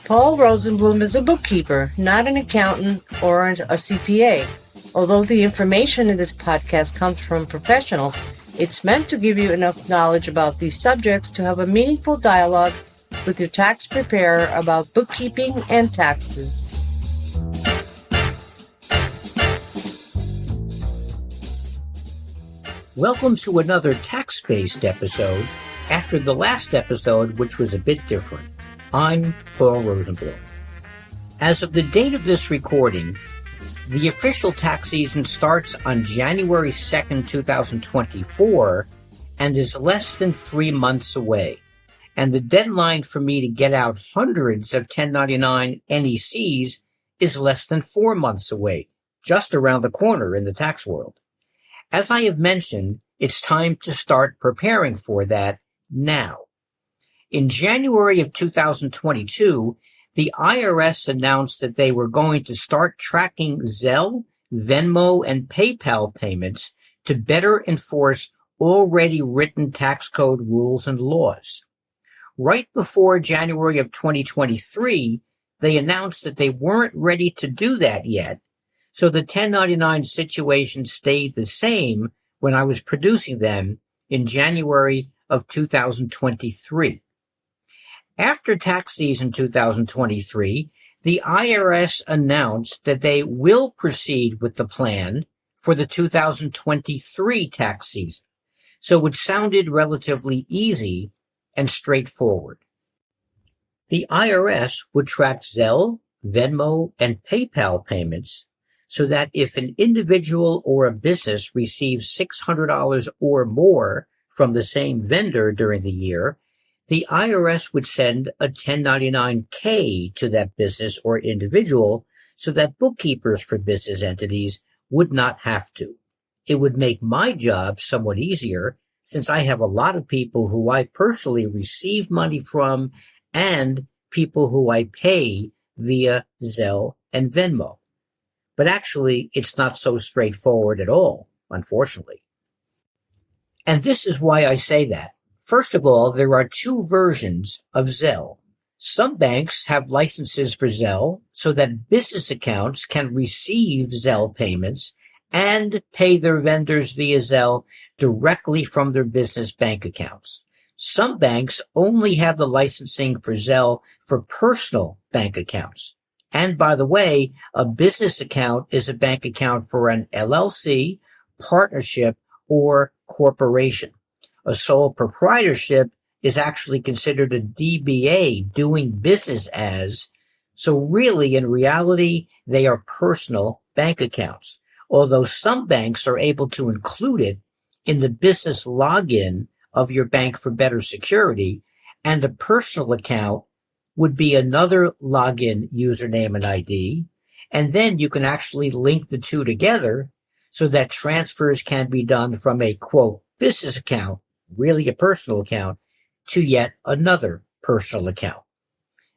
Paul Rosenblum is a bookkeeper, not an accountant or a CPA. Although the information in this podcast comes from professionals, it's meant to give you enough knowledge about these subjects to have a meaningful dialogue with your tax preparer about bookkeeping and taxes. Welcome to another tax-based episode after the last episode, which was a bit different. I'm Paul Rosenblum. As of the date of this recording, the official tax season starts on January 2nd, 2024, and is less than 3 months away. And the deadline for me to get out hundreds of 1099 NECs is less than 4 months away, just around the corner in the tax world. As I have mentioned, it's time to start preparing for that now. In January of 2022, the IRS announced that they were going to start tracking Zelle, Venmo, and PayPal payments to better enforce already written tax code rules and laws. Right before January of 2023, they announced that they weren't ready to do that yet, so the 1099 situation stayed the same when I was producing them in January of 2023. After tax season 2023, the IRS announced that they will proceed with the plan for the 2023 tax season. So it sounded relatively easy and straightforward. The IRS would track Zelle, Venmo, and PayPal payments so that if an individual or a business receives $600 or more from the same vendor during the year, the IRS would send a 1099-K to that business or individual so that bookkeepers for business entities would not have to. It would make my job somewhat easier since I have a lot of people who I personally receive money from and people who I pay via Zelle and Venmo. But actually, it's not so straightforward at all, unfortunately. And this is why I say that. First of all, there are two versions of Zelle. Some banks have licenses for Zelle so that business accounts can receive Zelle payments and pay their vendors via Zelle directly from their business bank accounts. Some banks only have the licensing for Zelle for personal bank accounts. And by the way, a business account is a bank account for an LLC, partnership, or corporation. A sole proprietorship is actually considered a DBA, doing business as, so really, in reality, they are personal bank accounts, although some banks are able to include it in the business login of your bank for better security, and a personal account would be another login username and ID, and then you can actually link the two together so that transfers can be done from a, quote, business account, really a personal account, to yet another personal account.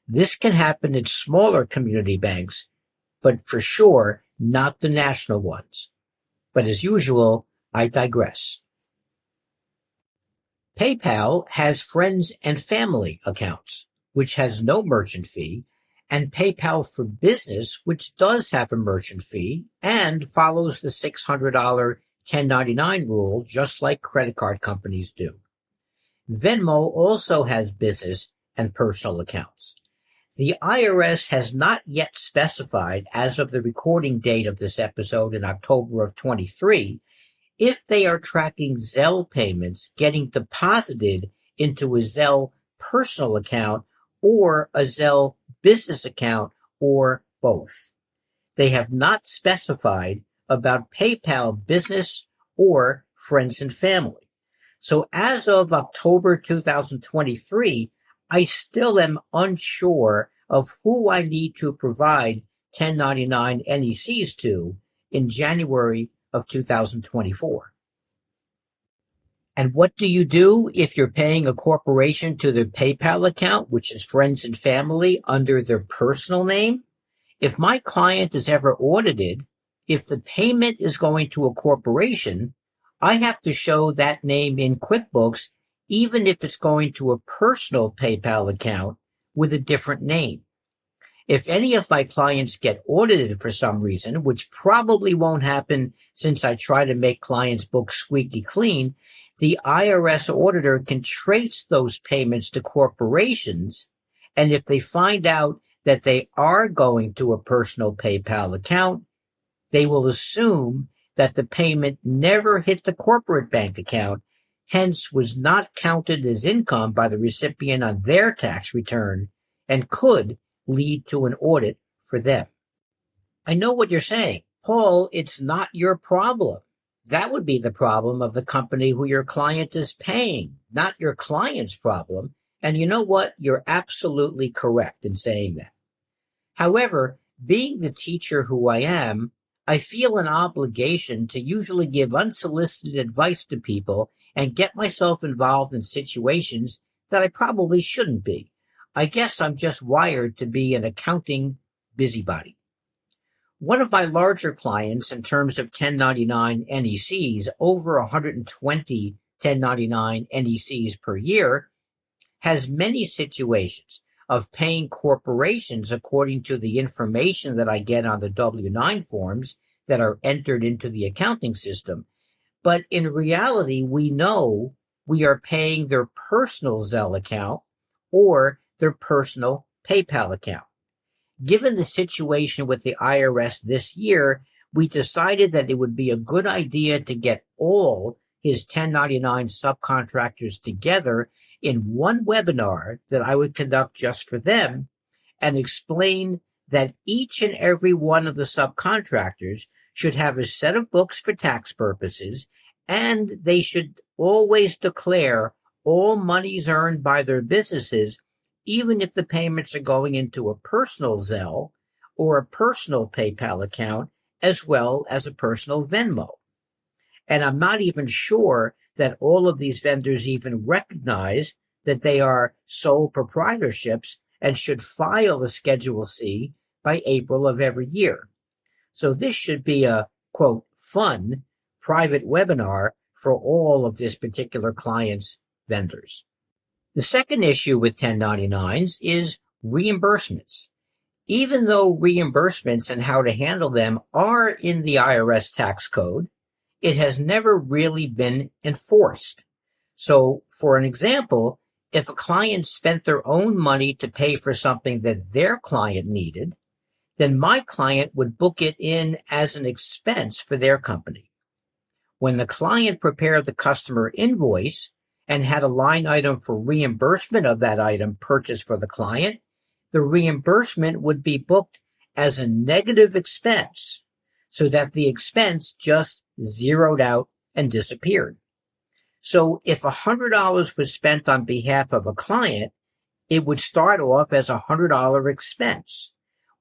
This can happen in smaller community banks, but for sure not the national ones. But as usual, I digress. PayPal has friends and family accounts, which has no merchant fee, and PayPal for Business, which does have a merchant fee and follows the $600 1099 rule, just like credit card companies do. Venmo also has business and personal accounts. The IRS has not yet specified, as of the recording date of this episode in October of 23, if they are tracking Zelle payments getting deposited into a Zelle personal account or a Zelle business account, or both. They have not specified about PayPal business or friends and family. So as of October 2023, I still am unsure of who I need to provide 1099 NECs to in January of 2024. And what do you do if you're paying a corporation to their PayPal account, which is friends and family, under their personal name? If my client is ever audited, if the payment is going to a corporation, I have to show that name in QuickBooks, even if it's going to a personal PayPal account with a different name. If any of my clients get audited for some reason, which probably won't happen since I try to make clients' books squeaky clean, the IRS auditor can trace those payments to corporations, and if they find out that they are going to a personal PayPal account, they will assume that the payment never hit the corporate bank account, hence was not counted as income by the recipient on their tax return, and could lead to an audit for them. I know what you're saying. Paul, it's not your problem. That would be the problem of the company who your client is paying, not your client's problem. And you know what? You're absolutely correct in saying that. However, being the teacher who I am, I feel an obligation to usually give unsolicited advice to people and get myself involved in situations that I probably shouldn't be. I guess I'm just wired to be an accounting busybody. One of my larger clients in terms of 1099 NECs, over 120 1099 NECs per year, has many situations of paying corporations according to the information that I get on the W-9 forms that are entered into the accounting system. But in reality, we know we are paying their personal Zelle account or their personal PayPal account. Given the situation with the IRS this year, we decided that it would be a good idea to get all his 1099 subcontractors together in one webinar that I would conduct just for them and explain that each and every one of the subcontractors should have a set of books for tax purposes, and they should always declare all monies earned by their businesses, even if the payments are going into a personal Zelle or a personal PayPal account, as well as a personal Venmo. And I'm not even sure that all of these vendors even recognize that they are sole proprietorships and should file a Schedule C by April of every year. So this should be a, quote, fun private webinar for all of this particular client's vendors. The second issue with 1099s is reimbursements. Even though reimbursements and how to handle them are in the IRS tax code, it has never really been enforced. So, for an example, if a client spent their own money to pay for something that their client needed, then my client would book it in as an expense for their company. When the client prepared the customer invoice and had a line item for reimbursement of that item purchased for the client, the reimbursement would be booked as a negative expense so that the expense just zeroed out and disappeared. So if $100 was spent on behalf of a client, it would start off as a $100 expense.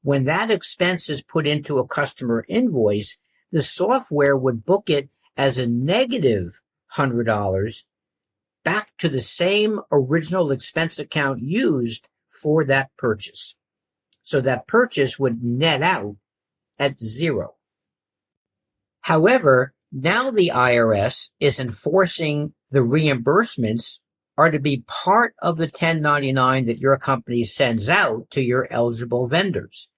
When that expense is put into a customer invoice, the software would book it as a negative $100 back to the same original expense account used for that purchase. So that purchase would net out at zero. However, now the IRS is enforcing the reimbursements are to be part of the 1099 that your company sends out to your eligible vendors.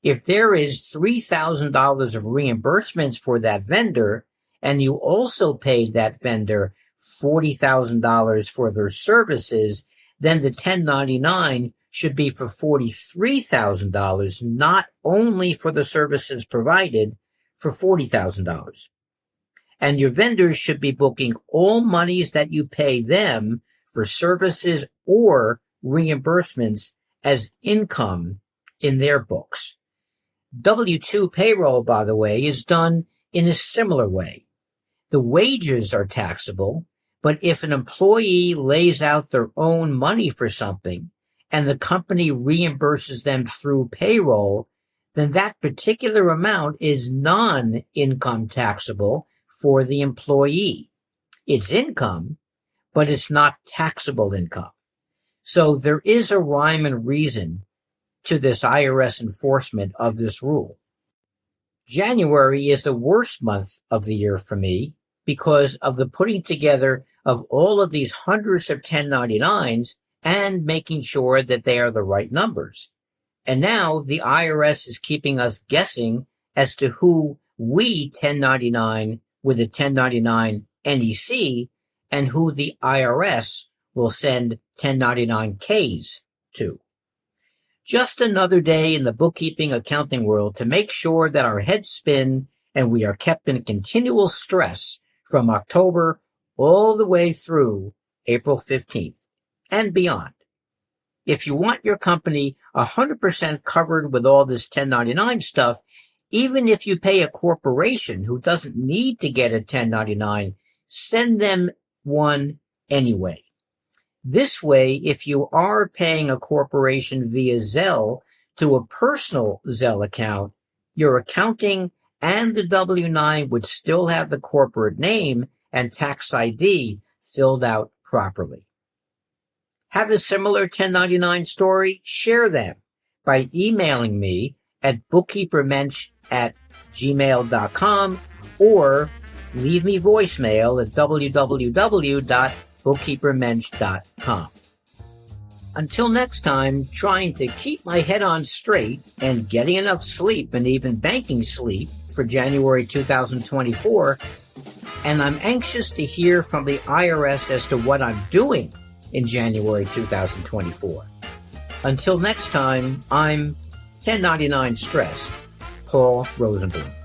If there is $3,000 of reimbursements for that vendor, and you also paid that vendor $40,000 for their services, then the 1099 should be for $43,000, not only for the services provided, for $40,000. And your vendors should be booking all monies that you pay them for services or reimbursements as income in their books. W-2 payroll, by the way, is done in a similar way. The wages are taxable, but if an employee lays out their own money for something and the company reimburses them through payroll, then that particular amount is non-income taxable for the employee. It's income, but it's not taxable income. So there is a rhyme and reason to this IRS enforcement of this rule. January is the worst month of the year for me because of the putting together of all of these hundreds of 1099s and making sure that they are the right numbers. And now the IRS is keeping us guessing as to who we 1099 with a 1099 NEC and who the IRS will send 1099Ks to. Just another day in the bookkeeping accounting world to make sure that our heads spin and we are kept in continual stress from October all the way through April 15th and beyond. If you want your company 100% covered with all this 1099 stuff, even if you pay a corporation who doesn't need to get a 1099, send them one anyway. This way, if you are paying a corporation via Zelle to a personal Zelle account, your accounting and the W-9 would still have the corporate name and tax ID filled out properly. Have a similar 1099 story? Share them by emailing me at bookkeepermensch@gmail.com or leave me voicemail at www.bookkeepermensch.com. Until next time, trying to keep my head on straight and getting enough sleep and even banking sleep for January 2024, and I'm anxious to hear from the IRS as to what I'm doing in January 2024. Until next time, I'm 1099 Stressed, Paul Rosenblum.